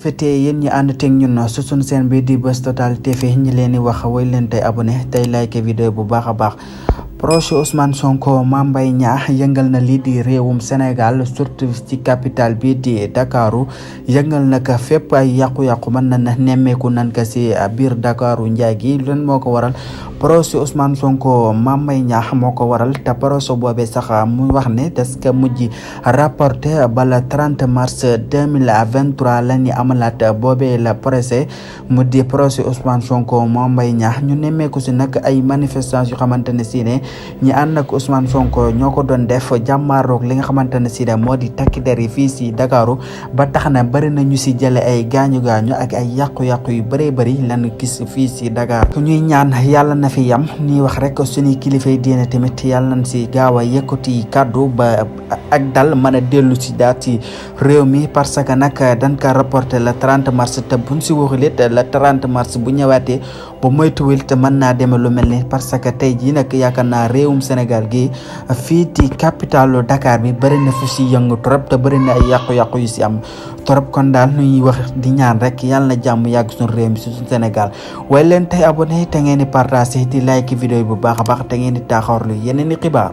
fete yéen ñi ànd teg ñun su sunu seen bi di Buzz Total TV ñi leen di wax way leen tey abonné tey like vidéo bu baax a baax. Proche Ousmane Sonko Mame Mbaye Niang yëngal na lii di réewum Sénégal surtout ci capitale bi di Dakaru yëngal na ko fépp ay yàqu-yàqu mën na nemmeeku nan ko si biir Dakaru njaay gi leen moo ko waral proche Ousmane Sonko Mame Mbaye Niang moo ko waral te proche boobee sax mu wax ne des ko mujj rapporté bala 30 mars 2023 la ñu amalaat boobee la procès mu di proche Ousmane Sonko Mame Mbaye Niang ñu nemmeeku si nag ay manifestations yu xamante ne si ne ñi ànd ak Ousmane Sonko ñoo ko doon def jàmmaaroog li nga xamante ne si moo di takki der yi fii si Dakaru ba tax na bëri na ñu si jële ay gaañu-gaañu ak ay yàqu-yàqu yu bëree bëri lan gis fii si Dakar ñuy ñaan yàlla na fi yam ni wax rek suñuy kilifay diine tamit yàlla nañ si gaaw a yëkkati kàddu ba ak dal mën a dellu si daat ci réew mi parce que nag dañ ko reporté le 30 mars te buñ si waxulit le 30 mars bu ñëwaatee ba moytuwul te mën naa deme lu mel ni parce que tey jii nag yaakaar naa réewum Sénégal gi fii ci capitalu Dakar bi bëri na fu si yëngu trop te bëri na ay yàqu-yàqu yu si am trop kon daal ñuy wax di ñaan rek yàlla na jàmm yàgg suñu réew mi si suñu Sénégal waaye leen tey abonné te ngeen di partagé di like vidéo yi bu baax a baax te ngeen di taaxaarlu yeneen i xibaar